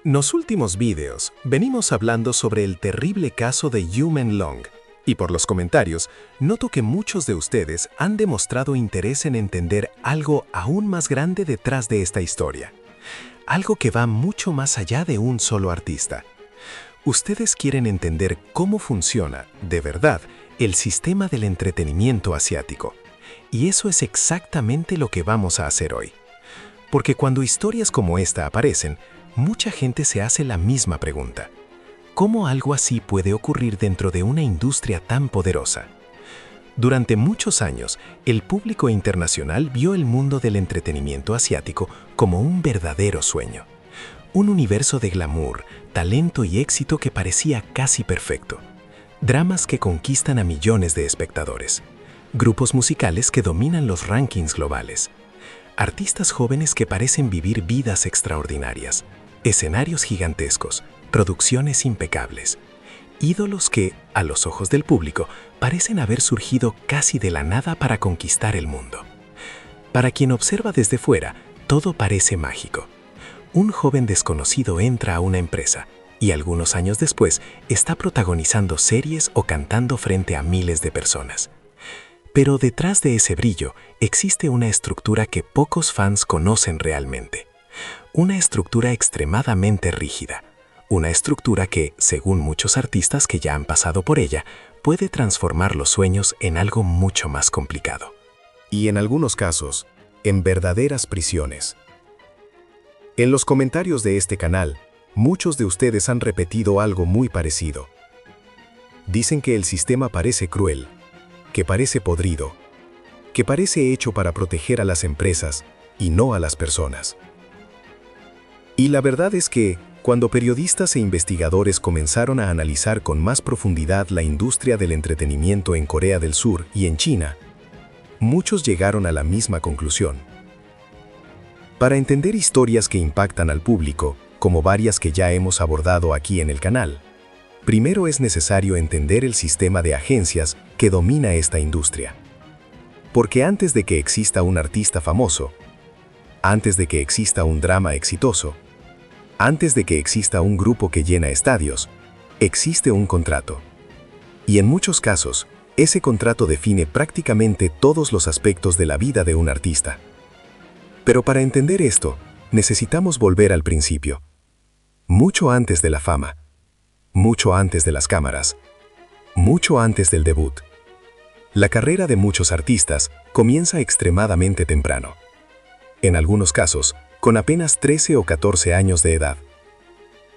En los últimos vídeos venimos hablando sobre el terrible caso de Yumen Long, y por los comentarios noto que muchos de ustedes han demostrado interés en entender algo aún más grande detrás de esta historia. Algo que va mucho más allá de un solo artista. Ustedes quieren entender cómo funciona, de verdad, el sistema del entretenimiento asiático. Y eso es exactamente lo que vamos a hacer hoy. Porque cuando historias como esta aparecen, mucha gente se hace la misma pregunta. ¿Cómo algo así puede ocurrir dentro de una industria tan poderosa? Durante muchos años, el público internacional vio el mundo del entretenimiento asiático como un verdadero sueño. Un universo de glamour, talento y éxito que parecía casi perfecto. Dramas que conquistan a millones de espectadores. Grupos musicales que dominan los rankings globales. Artistas jóvenes que parecen vivir vidas extraordinarias. Escenarios gigantescos, producciones impecables. Ídolos que, a los ojos del público, parecen haber surgido casi de la nada para conquistar el mundo. Para quien observa desde fuera, todo parece mágico. Un joven desconocido entra a una empresa y algunos años después está protagonizando series o cantando frente a miles de personas. Pero detrás de ese brillo existe una estructura que pocos fans conocen realmente. Una estructura extremadamente rígida. Una estructura que, según muchos artistas que ya han pasado por ella, puede transformar los sueños en algo mucho más complicado. Y en algunos casos, en verdaderas prisiones. En los comentarios de este canal, muchos de ustedes han repetido algo muy parecido. Dicen que el sistema parece cruel, que parece podrido, que parece hecho para proteger a las empresas y no a las personas. Y la verdad es que, cuando periodistas e investigadores comenzaron a analizar con más profundidad la industria del entretenimiento en Corea del Sur y en China, muchos llegaron a la misma conclusión. Para entender historias que impactan al público, como varias que ya hemos abordado aquí en el canal, primero es necesario entender el sistema de agencias que domina esta industria. Porque antes de que exista un artista famoso, antes de que exista un drama exitoso, antes de que exista un grupo que llena estadios, existe un contrato. Y en muchos casos, ese contrato define prácticamente todos los aspectos de la vida de un artista. Pero para entender esto, necesitamos volver al principio. Mucho antes de la fama, mucho antes de las cámaras, mucho antes del debut. La carrera de muchos artistas comienza extremadamente temprano. En algunos casos, con apenas 13 o 14 años de edad.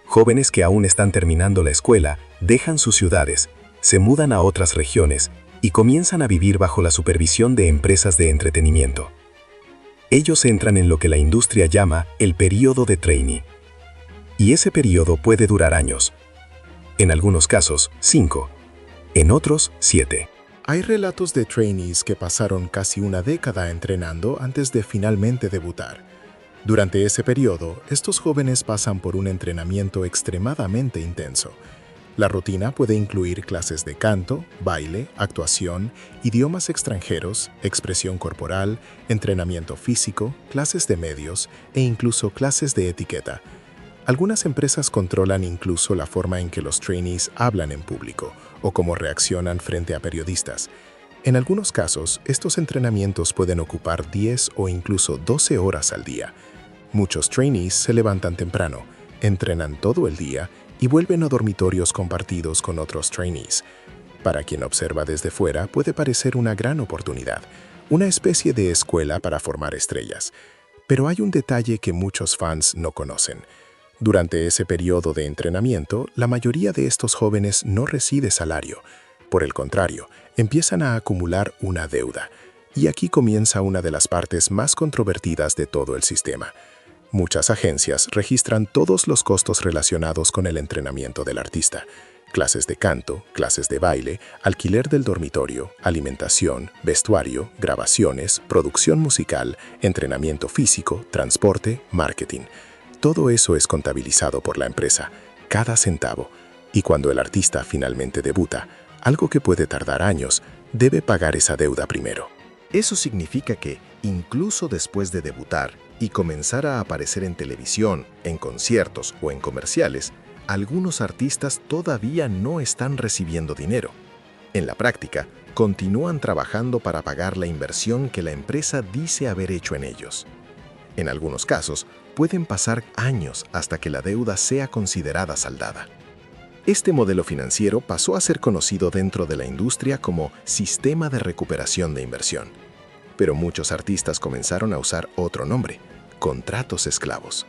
Jóvenes que aún están terminando la escuela dejan sus ciudades, se mudan a otras regiones y comienzan a vivir bajo la supervisión de empresas de entretenimiento. Ellos entran en lo que la industria llama el período de trainee. Y ese período puede durar años. En algunos casos, 5. En otros, 7. Hay relatos de trainees que pasaron casi una década entrenando antes de finalmente debutar. Durante ese periodo, estos jóvenes pasan por un entrenamiento extremadamente intenso. La rutina puede incluir clases de canto, baile, actuación, idiomas extranjeros, expresión corporal, entrenamiento físico, clases de medios e incluso clases de etiqueta. Algunas empresas controlan incluso la forma en que los trainees hablan en público o cómo reaccionan frente a periodistas. En algunos casos, estos entrenamientos pueden ocupar 10 o incluso 12 horas al día. Muchos trainees se levantan temprano, entrenan todo el día y vuelven a dormitorios compartidos con otros trainees. Para quien observa desde fuera puede parecer una gran oportunidad, una especie de escuela para formar estrellas. Pero hay un detalle que muchos fans no conocen. Durante ese periodo de entrenamiento, la mayoría de estos jóvenes no recibe salario. Por el contrario, empiezan a acumular una deuda. Y aquí comienza una de las partes más controvertidas de todo el sistema. Muchas agencias registran todos los costos relacionados con el entrenamiento del artista. Clases de canto, clases de baile, alquiler del dormitorio, alimentación, vestuario, grabaciones, producción musical, entrenamiento físico, transporte, marketing. Todo eso es contabilizado por la empresa, cada centavo. Y cuando el artista finalmente debuta, algo que puede tardar años, debe pagar esa deuda primero. Eso significa que, incluso después de debutar, y comenzar a aparecer en televisión, en conciertos o en comerciales, algunos artistas todavía no están recibiendo dinero. En la práctica, continúan trabajando para pagar la inversión que la empresa dice haber hecho en ellos. En algunos casos, pueden pasar años hasta que la deuda sea considerada saldada. Este modelo financiero pasó a ser conocido dentro de la industria como sistema de recuperación de inversión. Pero muchos artistas comenzaron a usar otro nombre: contratos esclavos.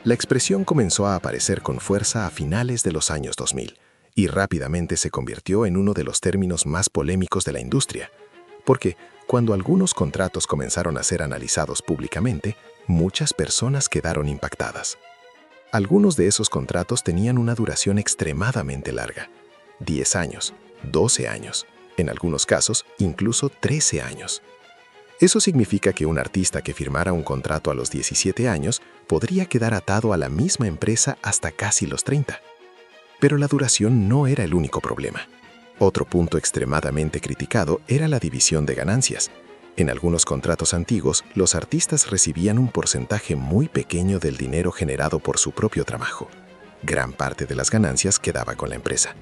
La expresión comenzó a aparecer con fuerza a finales de los años 2000 y rápidamente se convirtió en uno de los términos más polémicos de la industria, porque cuando algunos contratos comenzaron a ser analizados públicamente, muchas personas quedaron impactadas. Algunos de esos contratos tenían una duración extremadamente larga: 10 años, 12 años, en algunos casos incluso 13 años. Eso significa que un artista que firmara un contrato a los 17 años podría quedar atado a la misma empresa hasta casi los 30. Pero la duración no era el único problema. Otro punto extremadamente criticado era la división de ganancias. En algunos contratos antiguos, los artistas recibían un porcentaje muy pequeño del dinero generado por su propio trabajo. Gran parte de las ganancias quedaba con la empresa.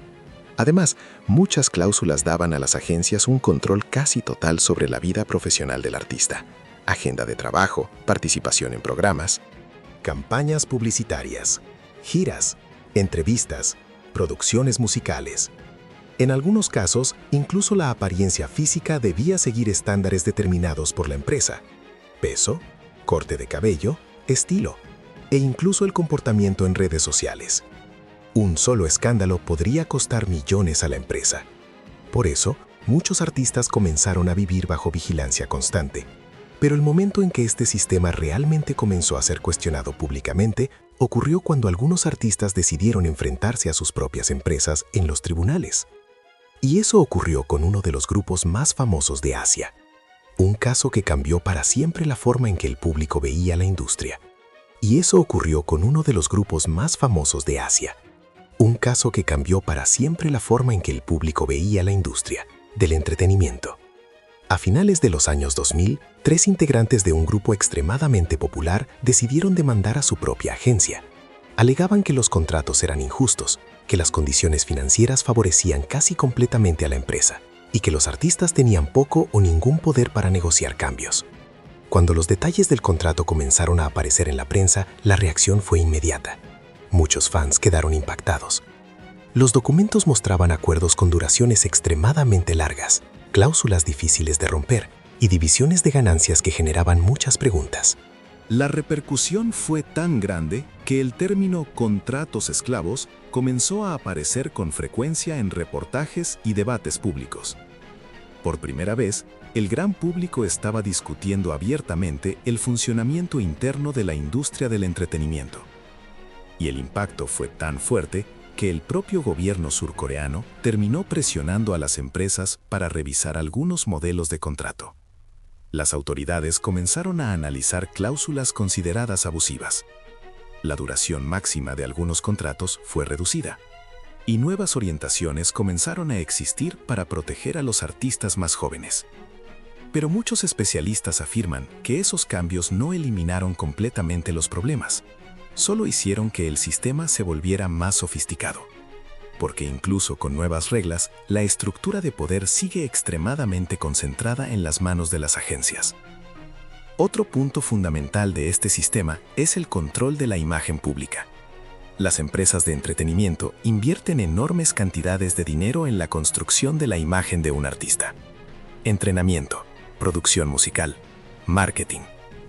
Además, muchas cláusulas daban a las agencias un control casi total sobre la vida profesional del artista: agenda de trabajo, participación en programas, Campañas publicitarias, giras, entrevistas, producciones musicales. En algunos casos, incluso la apariencia física debía seguir estándares determinados por la empresa: peso, corte de cabello, estilo, e incluso el comportamiento en redes sociales. Un solo escándalo podría costar millones a la empresa. Por eso, muchos artistas comenzaron a vivir bajo vigilancia constante. Pero el momento en que este sistema realmente comenzó a ser cuestionado públicamente ocurrió cuando algunos artistas decidieron enfrentarse a sus propias empresas en los tribunales. Y eso ocurrió con uno de los grupos más famosos de Asia. Un caso que cambió para siempre la forma en que el público veía la industria. Y eso ocurrió con uno de los grupos más famosos de Asia. Un caso que cambió para siempre la forma en que el público veía la industria del entretenimiento. A finales de los años 2000, 3 integrantes de un grupo extremadamente popular decidieron demandar a su propia agencia. Alegaban que los contratos eran injustos, que las condiciones financieras favorecían casi completamente a la empresa y que los artistas tenían poco o ningún poder para negociar cambios. Cuando los detalles del contrato comenzaron a aparecer en la prensa, la reacción fue inmediata. Muchos fans quedaron impactados. Los documentos mostraban acuerdos con duraciones extremadamente largas, cláusulas difíciles de romper y divisiones de ganancias que generaban muchas preguntas. La repercusión fue tan grande que el término contratos esclavos comenzó a aparecer con frecuencia en reportajes y debates públicos. Por primera vez, el gran público estaba discutiendo abiertamente el funcionamiento interno de la industria del entretenimiento. Y el impacto fue tan fuerte que el propio gobierno surcoreano terminó presionando a las empresas para revisar algunos modelos de contrato. Las autoridades comenzaron a analizar cláusulas consideradas abusivas. La duración máxima de algunos contratos fue reducida, y nuevas orientaciones comenzaron a existir para proteger a los artistas más jóvenes. Pero muchos especialistas afirman que esos cambios no eliminaron completamente los problemas. Solo hicieron que el sistema se volviera más sofisticado. Porque incluso con nuevas reglas, la estructura de poder sigue extremadamente concentrada en las manos de las agencias. Otro punto fundamental de este sistema es el control de la imagen pública. Las empresas de entretenimiento invierten enormes cantidades de dinero en la construcción de la imagen de un artista. Entrenamiento, producción musical, marketing,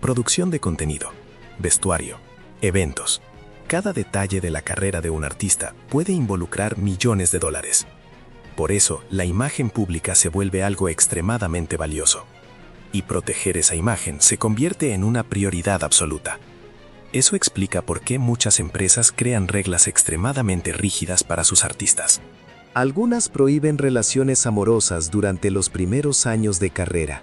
producción de contenido, vestuario, eventos. Cada detalle de la carrera de un artista puede involucrar millones de dólares. Por eso, la imagen pública se vuelve algo extremadamente valioso. Y proteger esa imagen se convierte en una prioridad absoluta. Eso explica por qué muchas empresas crean reglas extremadamente rígidas para sus artistas. Algunas prohíben relaciones amorosas durante los primeros años de carrera.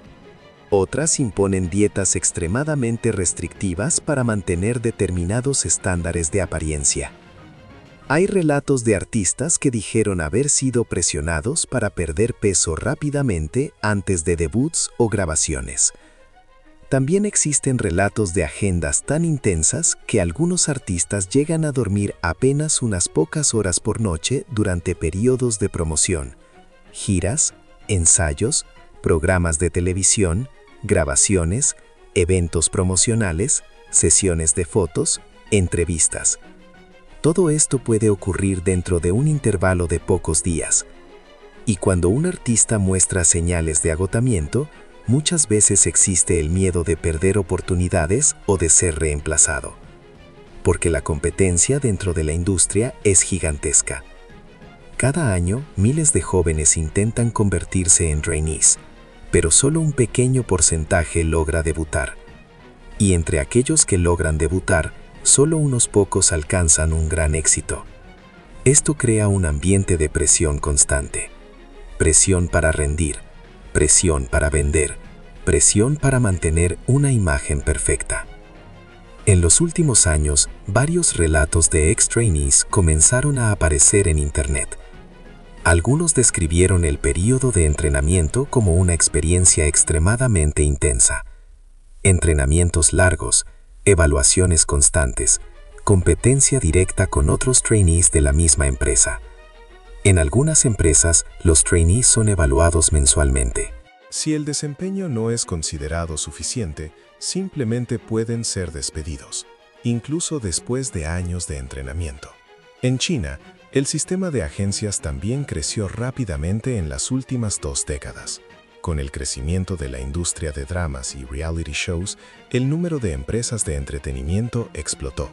Otras imponen dietas extremadamente restrictivas para mantener determinados estándares de apariencia. Hay relatos de artistas que dijeron haber sido presionados para perder peso rápidamente antes de debuts o grabaciones. También existen relatos de agendas tan intensas que algunos artistas llegan a dormir apenas unas pocas horas por noche durante periodos de promoción, giras, ensayos, programas de televisión, grabaciones, eventos promocionales, sesiones de fotos, entrevistas. Todo esto puede ocurrir dentro de un intervalo de pocos días. Y cuando un artista muestra señales de agotamiento, muchas veces existe el miedo de perder oportunidades o de ser reemplazado. Porque la competencia dentro de la industria es gigantesca. Cada año, miles de jóvenes intentan convertirse en trainees, pero solo un pequeño porcentaje logra debutar. Y entre aquellos que logran debutar, solo unos pocos alcanzan un gran éxito. Esto crea un ambiente de presión constante. Presión para rendir, presión para vender, presión para mantener una imagen perfecta. En los últimos años, varios relatos de ex-trainees comenzaron a aparecer en Internet. Algunos describieron el período de entrenamiento como una experiencia extremadamente intensa. Entrenamientos largos, evaluaciones constantes, competencia directa con otros trainees de la misma empresa. En algunas empresas, los trainees son evaluados mensualmente. Si el desempeño no es considerado suficiente, simplemente pueden ser despedidos, incluso después de años de entrenamiento. En China, el sistema de agencias también creció rápidamente en las últimas 2 décadas. Con el crecimiento de la industria de dramas y reality shows, el número de empresas de entretenimiento explotó.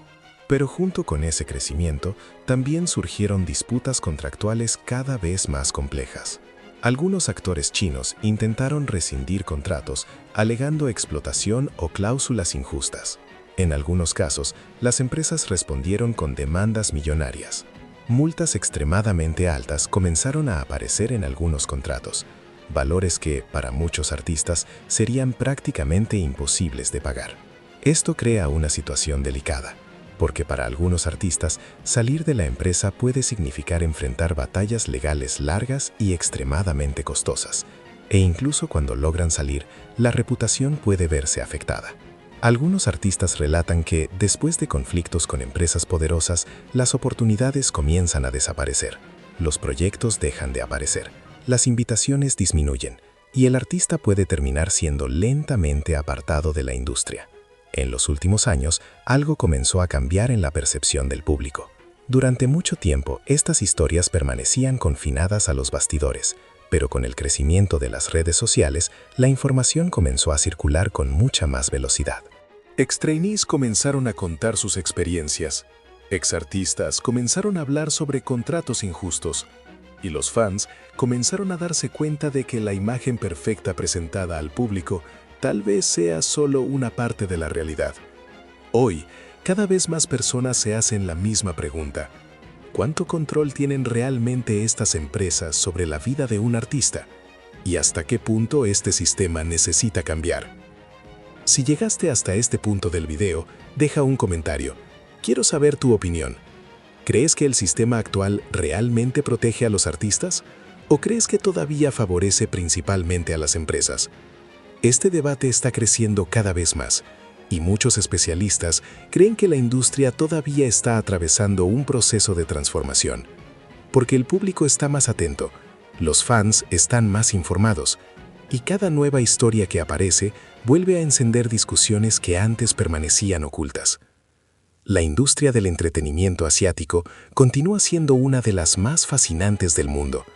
Pero junto con ese crecimiento, también surgieron disputas contractuales cada vez más complejas. Algunos actores chinos intentaron rescindir contratos, alegando explotación o cláusulas injustas. En algunos casos, las empresas respondieron con demandas millonarias. Multas extremadamente altas comenzaron a aparecer en algunos contratos, valores que, para muchos artistas, serían prácticamente imposibles de pagar. Esto crea una situación delicada, porque para algunos artistas, salir de la empresa puede significar enfrentar batallas legales largas y extremadamente costosas, e incluso cuando logran salir, la reputación puede verse afectada. Algunos artistas relatan que, después de conflictos con empresas poderosas, las oportunidades comienzan a desaparecer, los proyectos dejan de aparecer, las invitaciones disminuyen, y el artista puede terminar siendo lentamente apartado de la industria. En los últimos años, algo comenzó a cambiar en la percepción del público. Durante mucho tiempo, estas historias permanecían confinadas a los bastidores, pero con el crecimiento de las redes sociales, la información comenzó a circular con mucha más velocidad. Ex-trainees comenzaron a contar sus experiencias. Ex-artistas comenzaron a hablar sobre contratos injustos. Y los fans comenzaron a darse cuenta de que la imagen perfecta presentada al público tal vez sea solo una parte de la realidad. Hoy, cada vez más personas se hacen la misma pregunta. ¿Cuánto control tienen realmente estas empresas sobre la vida de un artista? ¿Y hasta qué punto este sistema necesita cambiar? Si llegaste hasta este punto del video, deja un comentario. Quiero saber tu opinión. ¿Crees que el sistema actual realmente protege a los artistas? ¿O crees que todavía favorece principalmente a las empresas? Este debate está creciendo cada vez más, y muchos especialistas creen que la industria todavía está atravesando un proceso de transformación. Porque el público está más atento, los fans están más informados, y cada nueva historia que aparece vuelve a encender discusiones que antes permanecían ocultas. La industria del entretenimiento asiático continúa siendo una de las más fascinantes del mundo.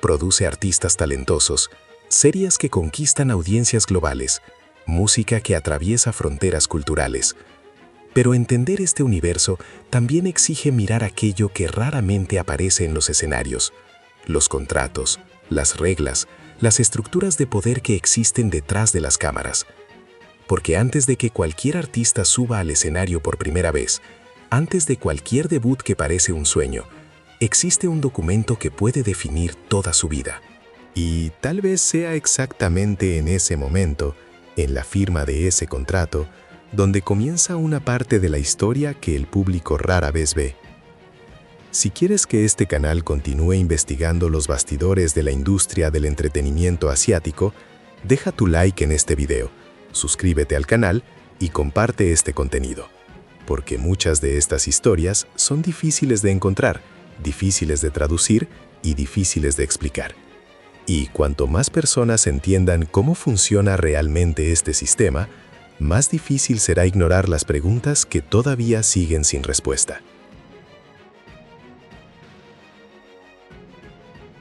Produce artistas talentosos, series que conquistan audiencias globales, música que atraviesa fronteras culturales. Pero entender este universo también exige mirar aquello que raramente aparece en los escenarios: los contratos, las reglas, las estructuras de poder que existen detrás de las cámaras. Porque antes de que cualquier artista suba al escenario por primera vez, antes de cualquier debut que parece un sueño, existe un documento que puede definir toda su vida. Y tal vez sea exactamente en ese momento, en la firma de ese contrato, donde comienza una parte de la historia que el público rara vez ve. Si quieres que este canal continúe investigando los bastidores de la industria del entretenimiento asiático, deja tu like en este video. suscríbete al canal y comparte este contenido, porque muchas de estas historias son difíciles de encontrar, difíciles de traducir y difíciles de explicar. Y cuanto más personas entiendan cómo funciona realmente este sistema, más difícil será ignorar las preguntas que todavía siguen sin respuesta.